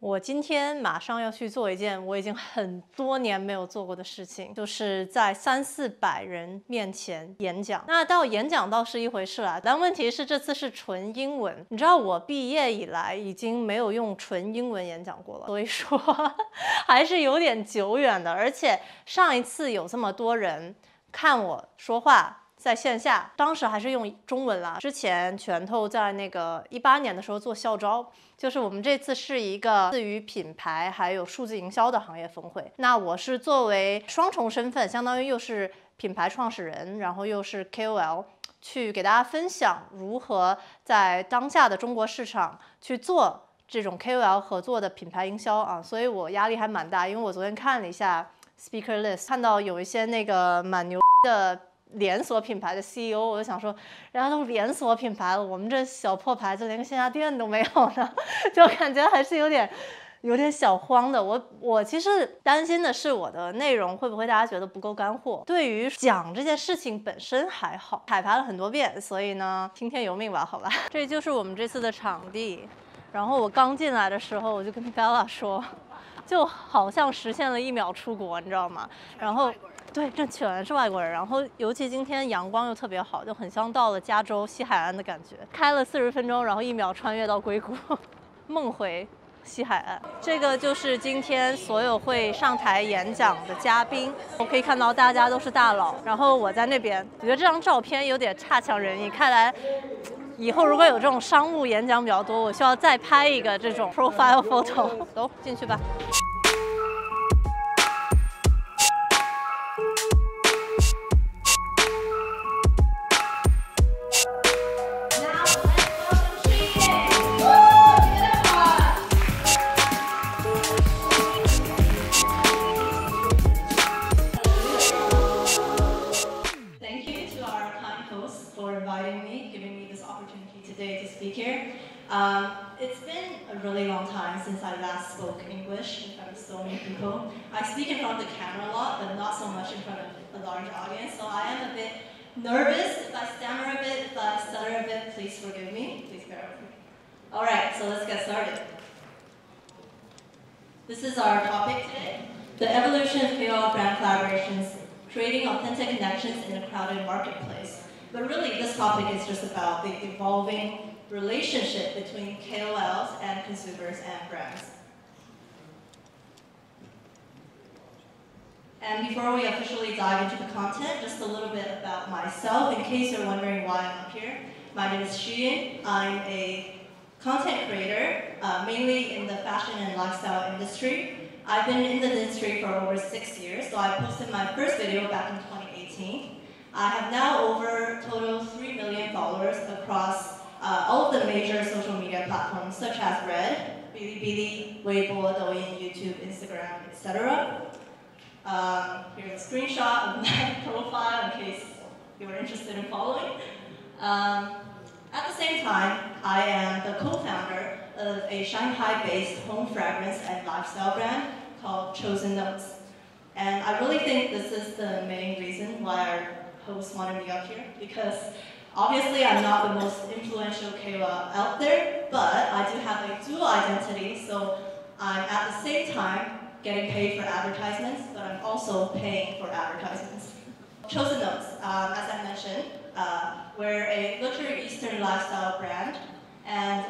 我今天马上要去做一件我已经很多年没有做过的事情，就是在300-400人面前演讲。那到演讲倒是一回事啦，但问题是这次是纯英文。你知道我毕业以来已经没有用纯英文演讲过了，所以说还是有点久远的。而且上一次有这么多人看我说话，在线下，当时还是用中文啦。之前拳头在那个18年的时候做校招，就是我们这次是一个至于品牌还有数字营销的行业峰会。那我是作为双重身份，相当于又是品牌创始人，然后又是 KOL， 去给大家分享如何在当下的中国市场去做这种 KOL 合作的品牌营销啊。所以我压力还蛮大，因为我昨天看了一下 speaker list， 看到有一些那个蛮牛的连锁品牌的 CEO， 我就想说，人家都连锁品牌了，我们这小破牌子连个线下店都没有呢，就感觉还是有点小慌的。我其实担心的是我的内容会不会大家觉得不够干货。对于讲这件事情本身还好，彩排了很多遍，所以呢，听天由命吧，好吧。这就是我们这次的场地。然后我刚进来的时候，我就跟 Bella 说，就好像实现了1秒出国，你知道吗？然后。对，这全是外国人，然后尤其今天阳光又特别好，就很像到了加州西海岸的感觉。开了40分钟，然后1秒穿越到硅谷，梦回西海岸。这个就是今天所有会上台演讲的嘉宾，我可以看到大家都是大佬，然后我在那边，我觉得这张照片有点差强人意，看来以后如果有这种商务演讲比较多，我需要再拍一个这种 profile photo。走，进去吧。It's been a really long time since I last spoke English in front of so many people. I speak in front of the camera a lot, but not so much in front of a large audience, so I am a bit nervous. If I stammer a bit, if I stutter a bit, please forgive me. Please bear with me. Alright, so let's get started. This is our topic today, the evolution of KOL brand collaborations, creating authentic connections in a crowded marketplace. But really, this topic is just about the evolving relationship between KOLs and consumers and brands. And before we officially dive into the content, just a little bit about myself, in case you're wondering why I'm up here. My name is Xuyin. I'm a content creator, mainly in the fashion and lifestyle industry. I've been in the industry for over 6 years, so I posted my first video back in 2018. I have now over total 3 million followers across all of the major social media platforms such as Red, Bilibili, Weibo, Douyin, YouTube, Instagram, etc. Here's a screenshot of my profile in case you were interested in following. At the same time, I am the co-founder of a Shanghai-based home fragrance and lifestyle brand called Chosen Notes. And I really think this is the main reason why our host wanted me up here, because obviously, I'm not the most influential KOL out there, but I do have a dual identity, so I'm at the same time getting paid for advertisements, but I'm also paying for advertisements. Chosen Notes, as I mentioned, we're a luxury Eastern lifestyle brand, and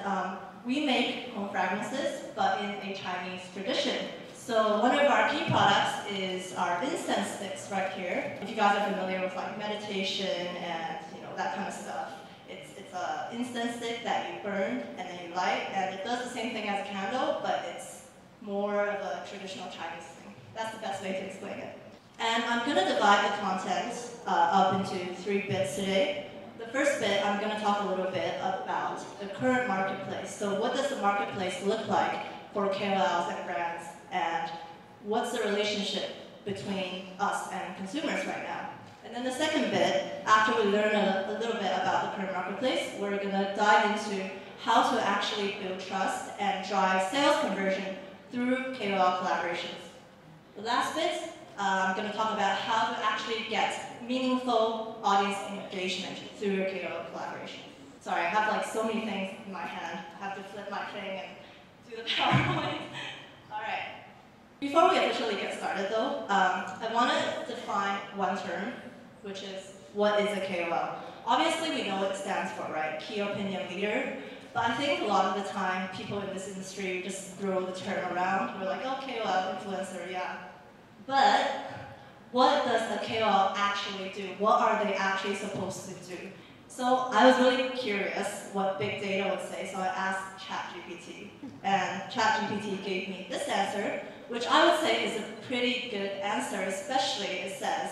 we make home fragrances, but in a Chinese tradition. So one of our key products is our incense sticks right here. If you guys are familiar with like meditation and that kind of stuff. It's an incense stick that you burn and then you light, and it does the same thing as a candle, but it's more of a traditional Chinese thing. That's the best way to explain it. And I'm going to divide the content up into 3 bits today. The first bit, I'm going to talk a little bit about the current marketplace. So what does the marketplace look like for KOLs and brands, and what's the relationship between us and consumers right now? And then the second bit, after we learn a little bit about the current marketplace, we're going to dive into how to actually build trust and drive sales conversion through KOL collaborations. The last bit, I'm going to talk about how to actually get meaningful audience engagement through your KOL collaboration. Sorry, I have like so many things in my hand. I have to flip my thing and do the PowerPoint. All right. Before we officially get started though, I want to define one term, which is what is a KOL? Obviously we know what it stands for, right? Key opinion leader. But I think a lot of the time people in this industry just throw the term around. We're like, oh, KOL, influencer, yeah. But what does a KOL actually do? What are they actually supposed to do? So I was really curious what big data would say, so I asked ChatGPT. And ChatGPT gave me this answer, which I would say is a pretty good answer, especially it says,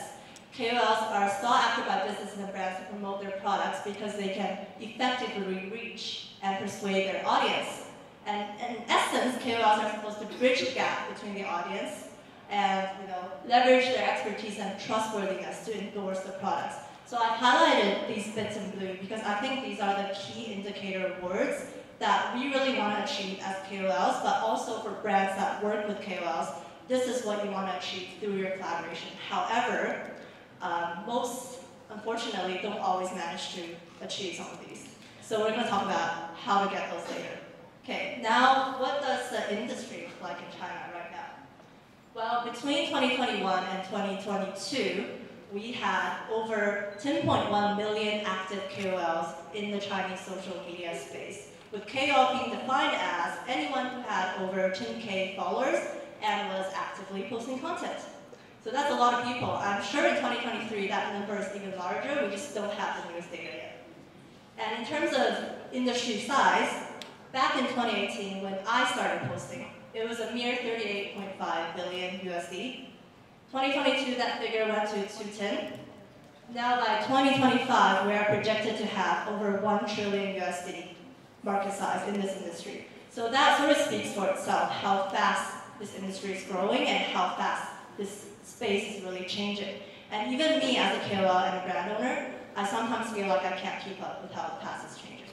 KOLs are sought after by businesses and brands to promote their products because they can effectively reach and persuade their audience. And in essence, KOLs are supposed to bridge the gap between the audience and leverage their expertise and trustworthiness to endorse the products. So I've highlighted these bits in blue because I think these are the key indicator words that we really want to achieve as KOLs, but also for brands that work with KOLs, this is what you want to achieve through your collaboration. However, most, unfortunately, don't always manage to achieve some of these. So we're going to talk about how to get those later. Okay, now what does the industry look like in China right now? Well, between 2021 and 2022, we had over 10.1 million active KOLs in the Chinese social media space, with KOL being defined as anyone who had over 10K followers and was actively posting content. So that's a lot of people. I'm sure in 2023 that number is even larger, we just don't have the newest data yet. And in terms of industry size, back in 2018 when I started posting, it was a mere 38.5 billion USD. 2022, that figure went to 210. Now by 2025, we are projected to have over 1 trillion USD market size in this industry. So that sort of speaks for itself, how fast this industry is growing and how fast this space is really changing. And even me as a KOL and a brand owner, I sometimes feel like I can't keep up with how fast it's changing.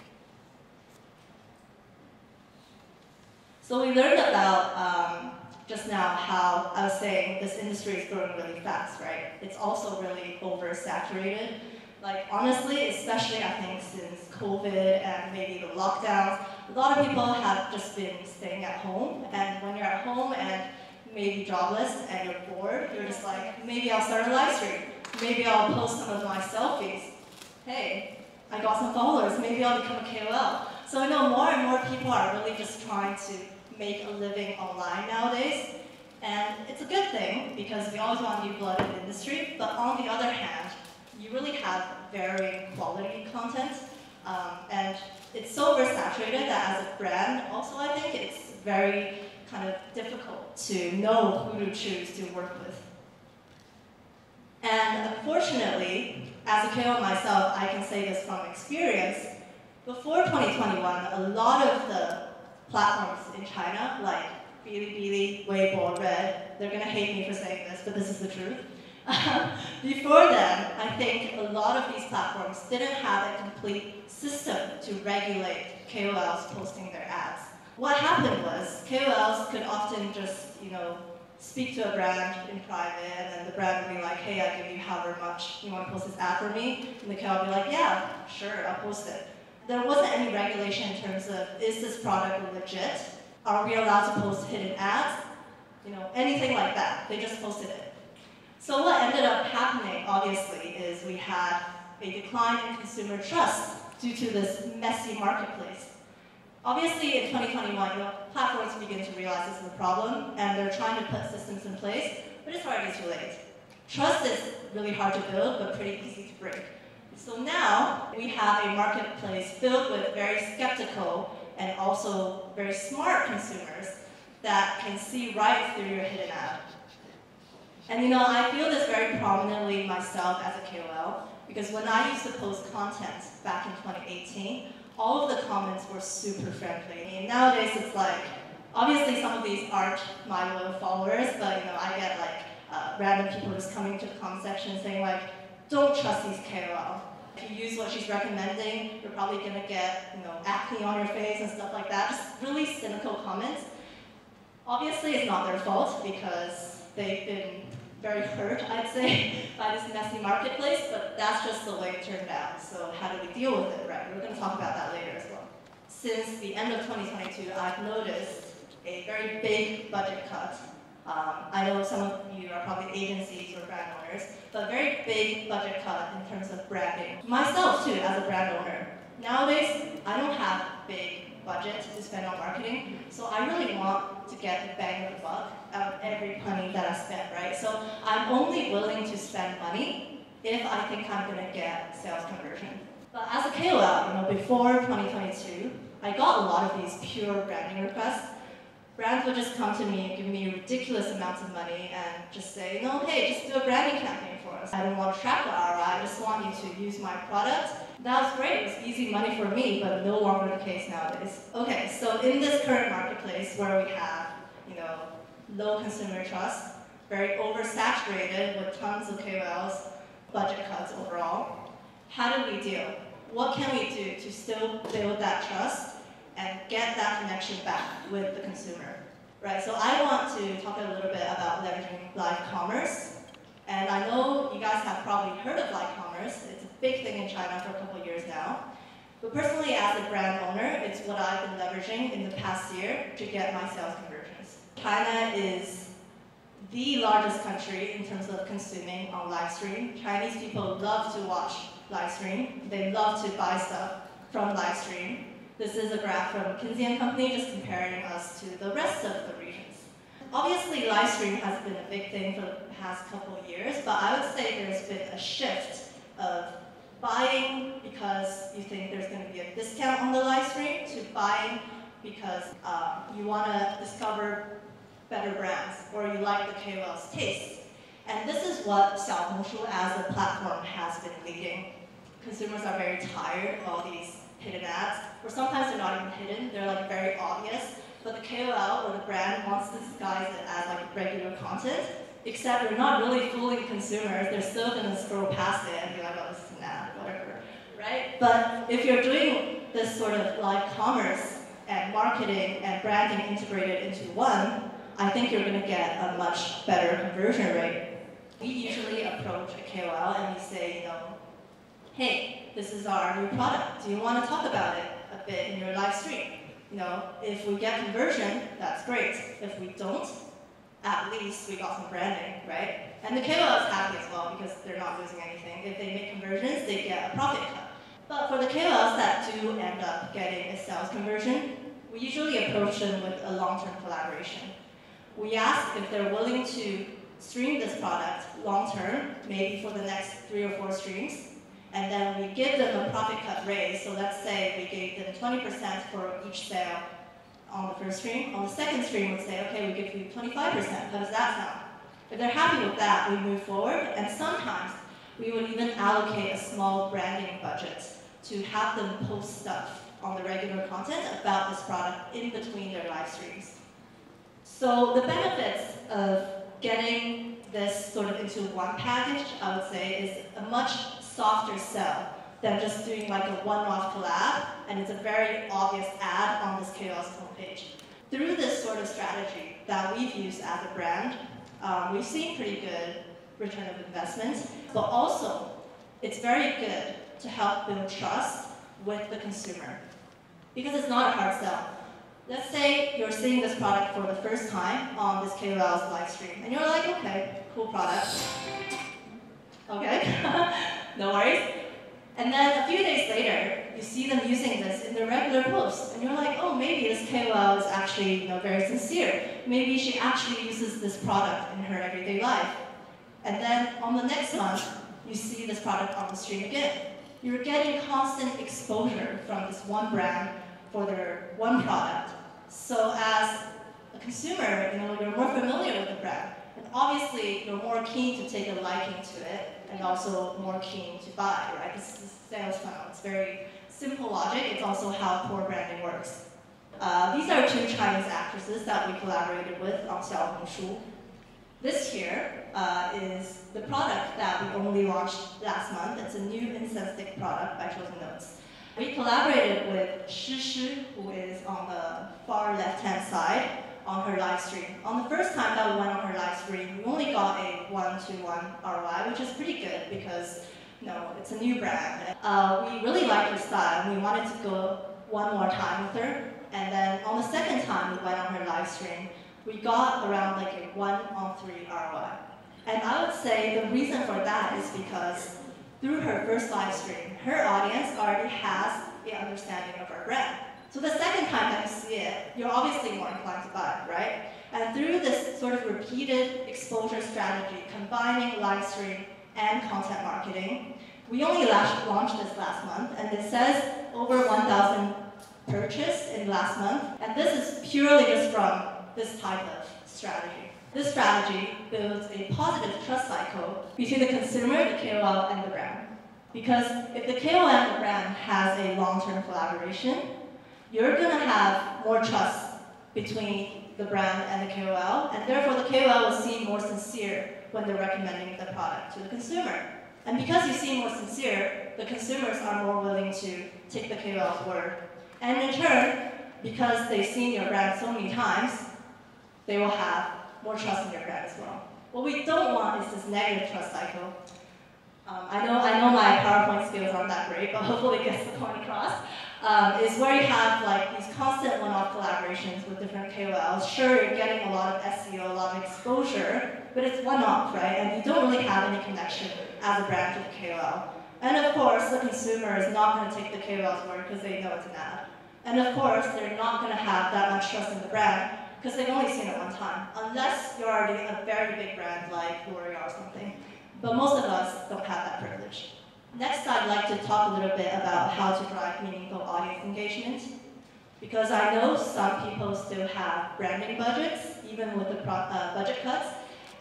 So we learned about just now how I was saying this industry is growing really fast, right? It's also really oversaturated. Like honestly, especially I think since COVID and maybe the lockdowns, a lot of people have just been staying at home. And when you're at home and maybe jobless and you're bored, you're just like, maybe I'll start a live stream. Maybe I'll post some of my selfies. Hey, I got some followers, maybe I'll become a KOL. So I know more and more people are really just trying to make a living online nowadays. And it's a good thing because we always want new blood in the industry, but on the other hand, you really have varying quality content. And it's so oversaturated that as a brand, also I think it's very kind of difficult to know who to choose to work with. And unfortunately, as a KOL myself, I can say this from experience. Before 2021, a lot of the platforms in China, like Bilibili, Weibo, Red, they're gonna hate me for saying this, but this is the truth. Before then, I think a lot of these platforms didn't have a complete system to regulate KOLs posting their ads. What happened was KOLs could often just, speak to a brand in private, and then the brand would be like, hey, I give you however much you want to post this ad for me, and the KOL would be like, yeah, sure, I'll post it. There wasn't any regulation in terms of, is this product legit? Are we allowed to post hidden ads? Anything like that. They just posted it. So what ended up happening, obviously, is we had a decline in consumer trust due to this messy marketplace. Obviously, in 2021, platforms begin to realize this is a problem, and they're trying to put systems in place, but it's already too late. Trust is really hard to build, but pretty easy to break. So now, we have a marketplace filled with very skeptical and also very smart consumers that can see right through your hidden ad. And I feel this very prominently myself as a KOL, because when I used to post content back in 2018, all of the comments were super friendly. Nowadays it's like, obviously some of these aren't my loyal followers, but I get like random people just coming to the comment section saying like, don't trust these KOL. If you use what she's recommending, you're probably gonna get acne on your face and stuff like that. Just really cynical comments. Obviously it's not their fault because they've been very hurt, I'd say, by this messy marketplace, but that's just the way it turned out. So how do we deal with it, right? We're going to talk about that later as well. Since the end of 2022, I've noticed a very big budget cut. I know some of you are probably agencies or brand owners, but very big budget cut in terms of branding. Myself too, as a brand owner. Nowadays, I don't have big budget to spend on marketing, so I really want to get the bang of the buck out of every penny that I spend, right? So I'm only willing to spend money if I think I'm gonna get sales conversion. But as a KOL, before 2022, I got a lot of these pure branding requests. Brands would just come to me and give me ridiculous amounts of money and just say, hey, just do a branding campaign for us. I don't want to track the ROI, I just want you to use my product. That was great, it was easy money for me, but no longer the case nowadays. Okay, so in this current marketplace where we have, low consumer trust, very oversaturated with tons of KOLs, budget cuts overall, how do we deal? What can we do to still build that trust and get that connection back with the consumer, right? So I want to talk a little bit about leveraging live commerce. And I know you guys have probably heard of live commerce. It's a big thing in China for a couple of years now. But personally, as a brand owner, it's what I've been leveraging in the past year to get my sales conversions. China is the largest country in terms of consuming on live stream. Chinese people love to watch live stream. They love to buy stuff from live stream. This is a graph from McKinsey & Company, just comparing us to the rest of the regions. Obviously, live stream has been a big thing for the past couple of years, but I would say there's been a shift of buying because you think there's going to be a discount on the live stream to buying because you want to discover better brands or you like the KOL's taste. And this is what Xiaohongshu as a platform has been leading. Consumers are very tired of all these hidden ads, or sometimes they're not even hidden, they're like very obvious, but the KOL or the brand wants to disguise it as like regular content, except they're not really fooling consumers, they're still gonna scroll past it and be like, oh, this is an ad, whatever, right? But if you're doing this sort of live commerce and marketing and branding integrated into one, I think you're gonna get a much better conversion rate. We usually approach a KOL and we say, hey, this is our new product. Do you want to talk about it a bit in your live stream? If we get conversion, that's great. If we don't, at least we got some branding, right? And the KOL is happy as well because they're not losing anything. If they make conversions, they get a profit cut. But for the KOLs that do end up getting a sales conversion, we usually approach them with a long-term collaboration. We ask if they're willing to stream this product long-term, maybe for the next 3 or 4 streams, and then we give them a profit cut raise. So let's say we gave them 20% for each sale on the first stream. On the second stream, we'd say, okay, we give you 25%. How does that sound? If they're happy with that, we move forward. And sometimes we would even allocate a small branding budget to have them post stuff on the regular content about this product in between their live streams. So the benefits of getting this sort of into one package, I would say, is a much softer sell than just doing like a one-off collab, and it's a very obvious ad on this KOL's homepage. Through this sort of strategy that we've used as a brand, we've seen pretty good return of investment, but also it's very good to help build trust with the consumer because it's not a hard sell. Let's say you're seeing this product for the first time on this KOL's live stream, and you're like, okay, cool product. Okay, no worries. And then a few days later, you see them using this in their regular posts, and you're like, oh, maybe this KOL is actually very sincere. Maybe she actually uses this product in her everyday life. And then on the next month, you see this product on the stream again. You're getting constant exposure from this one brand for their one product. So as a consumer, you're more familiar with the brand. And obviously, you're more keen to take a liking to it, and also more keen to buy, right? This is a sales funnel. It's very simple logic. It's also how core branding works. These are 2 Chinese actresses that we collaborated with on Xiaohongshu. This here is the product that we only launched last month. It's a new incense stick product by Chosen Notes. We collaborated with Shi Shi, who is on the far left-hand side, on her live stream. On the first time that we went on her live stream, we only got a 1-to-1 ROI, which is pretty good because it's a new brand. We really liked her style, and we wanted to go one more time with her. And then on the second time we went on her live stream, we got around like a 1-on-3 ROI. And I would say the reason for that is because through her first live stream, her audience already has an understanding of her brand. So the second time that you see it, you're obviously more inclined to buy, right? And through this sort of repeated exposure strategy, combining live stream and content marketing, we only launched this last month, and it says over 1,000 purchased in last month. And this is purely just from this type of strategy. This strategy builds a positive trust cycle between the consumer, the KOL, and the brand. Because if the KOL and the brand has a long-term collaboration, you're going to have more trust between the brand and the KOL, and therefore the KOL will seem more sincere when they're recommending the product to the consumer. And because you seem more sincere, the consumers are more willing to take the KOL's word. And in turn, because they've seen your brand so many times, they will have more trust in your brand as well. What we don't want is this negative trust cycle. I know my PowerPoint skills aren't that great, but hopefully it gets the point across. Is where you have like these constant one-off collaborations with different KOLs. Sure, you're getting a lot of SEO, a lot of exposure, but it's one-off, right? And you don't really have any connection as a brand to the KOL. And of course, the consumer is not going to take the KOL's word because they know it's an ad. And of course, they're not going to have that much trust in the brand because they've only seen it one time, unless you're already a very big brand like L'Oreal or something. But most of us don't have that privilege. Next, I'd like to talk a little bit about how to drive meaningful audience engagement. Because I know some people still have branding budgets, even with the budget cuts.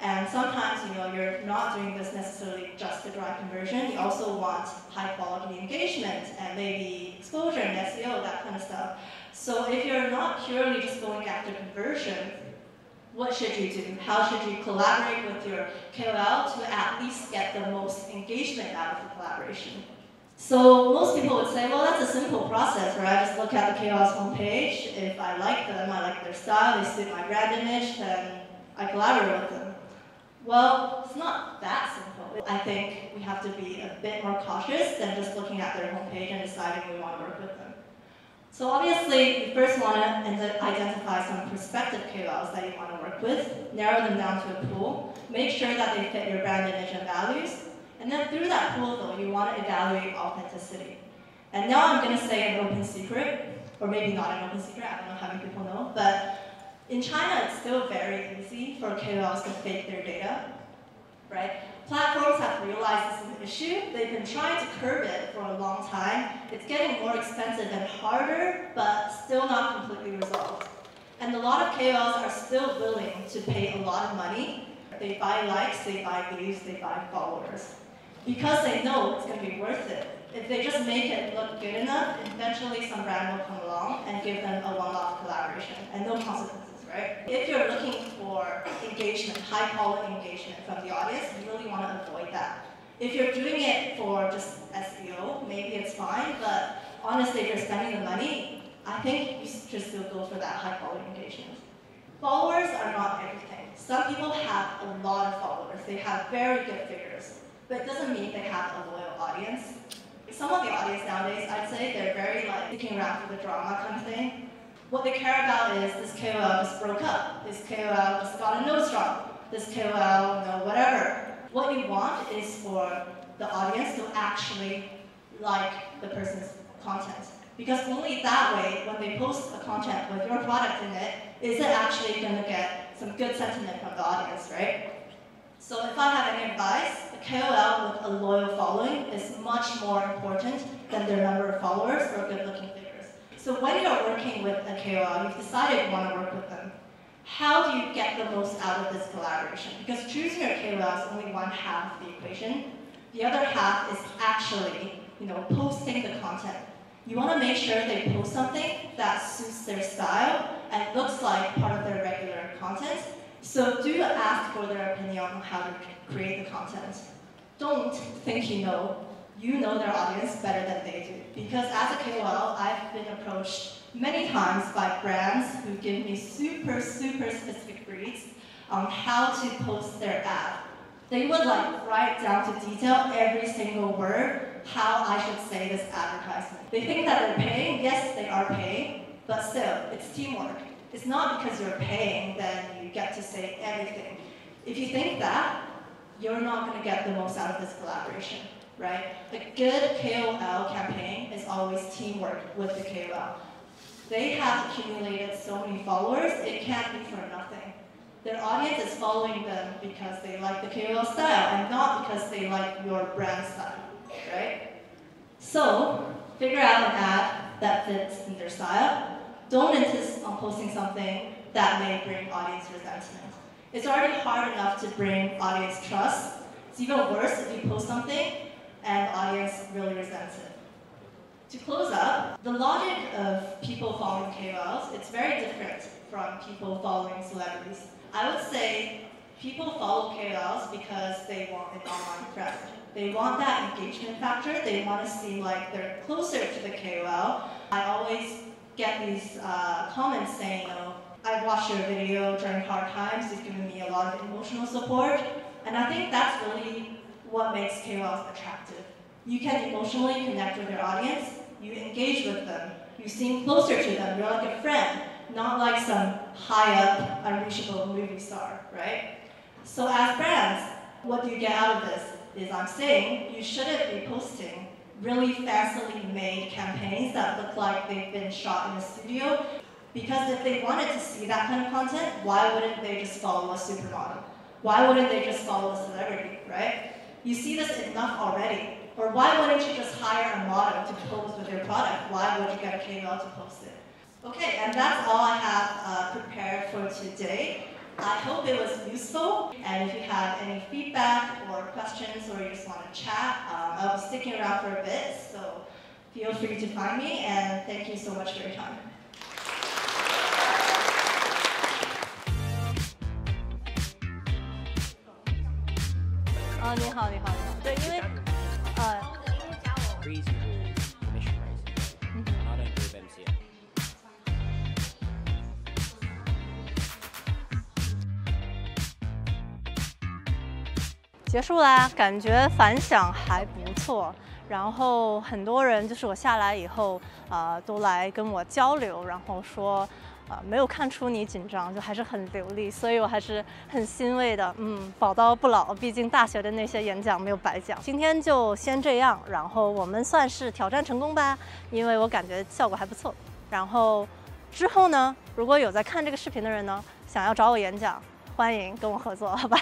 And sometimes, you're not doing this necessarily just to drive conversion. You also want high-quality engagement and maybe exposure and SEO, that kind of stuff. So if you're not purely just going after conversion, what should you do? How should you collaborate with your KOL to at least get the most engagement out of the collaboration? So most people would say, well, that's a simple process, right? I just look at the KOL's homepage. If I like them, I like their style, they suit my brand image, then I collaborate with them. Well, it's not that simple. I think we have to be a bit more cautious than just looking at their homepage and deciding we want to work with them. So obviously, you first want to identify some prospective KOLs that you want to work with, narrow them down to a pool, make sure that they fit your brand image and values, and then through that pool, though, you want to evaluate authenticity. And now I'm going to say an open secret, or maybe not an open secret, I don't know how many people know, but in China, it's still very easy for KOLs to fake their data, right? Platforms have realized this is an issue. They've been trying to curb it for a long time. It's getting more expensive and harder, but still not completely resolved. And a lot of KOLs are still willing to pay a lot of money. They buy likes, they buy views, they buy followers. Because they know it's going to be worth it. If they just make it look good enough, eventually some brand will come along and give them a one-off collaboration and no consequences. Right? If you're looking for engagement, high-quality engagement from the audience, you really want to avoid that. If you're doing it for just SEO, maybe it's fine, but honestly, if you're spending the money, I think you should still go for that high-quality engagement. Followers are not everything. Some people have a lot of followers. They have very good figures, but it doesn't mean they have a loyal audience. Some of the audience nowadays, I'd say, they're very sticking around for the drama kind of thing. What they care about is this KOL just broke up, this KOL just got a nose job, this KOL, whatever. What you want is for the audience to actually like the person's content. Because only that way, when they post a content with your product in it, is it actually going to get some good sentiment from the audience, right? So if I have any advice, a KOL with a loyal following is much more important than their number of followers or good-looking figures. So when you're working with a KOL, you've decided you want to work with them. How do you get the most out of this collaboration? Because choosing your KOL is only one half of the equation. The other half is actually, posting the content. You want to make sure they post something that suits their style and looks like part of their regular content. So do ask for their opinion on how to create the content. Don't think you know their audience better than they do. Because as a KOL, I've been approached many times by brands who give me super, super specific briefs on how to post their ad. They would write down to detail every single word how I should say this advertisement. They think that they're paying. Yes, they are paying, but still, it's teamwork. It's not because you're paying, then you get to say everything. If you think that, you're not going to get the most out of this collaboration, right? A good KOL campaign is always teamwork with the KOL. They have accumulated so many followers, it can't be for nothing. Their audience is following them because they like the KOL style and not because they like your brand style, right? So, figure out an ad that fits in their style. Don't insist on posting something that may bring audience resentment. It's already hard enough to bring audience trust. It's even worse if you post something and the audience really resents it. To close up, the logic of people following KOLs, it's very different from people following celebrities. I would say people follow KOLs because they want an online friend. They want that engagement factor. They want to seem like they're closer to the KOL. I always get these comments saying, I watched your video during hard times. You've given me a lot of emotional support. And I think that's really what makes KOLs attractive. You can emotionally connect with your audience. You engage with them. You seem closer to them. You're like a friend, not like some high-up, unreachable movie star, right? So as brands, what do you get out of this? Is I'm saying you shouldn't be posting really fancily made campaigns that look like they've been shot in a studio. Because if they wanted to see that kind of content, why wouldn't they just follow a supermodel? Why wouldn't they just follow a celebrity, right? You see this enough already. Or why wouldn't you just hire a model to pose with your product? Why would you get a KOL to post it? Okay, and that's all I have prepared for today. I hope it was useful, and if you have any feedback or questions or you just want to chat, I'll be sticking around for a bit, so feel free to find me, and thank you so much for your time. 你好，你好，你好。对，因为reasonable commission rates, and I don't do MCA. 结束啦，感觉反响还不错。然后很多人就是我下来以后，都来跟我交流，然后说，没有看出你紧张，就还是很流利，所以我还是很欣慰的。宝刀不老，毕竟大学的那些演讲没有白讲。今天就先这样，然后我们算是挑战成功吧，因为我感觉效果还不错。然后之后呢，如果有在看这个视频的人呢，想要找我演讲，欢迎跟我合作，好吧？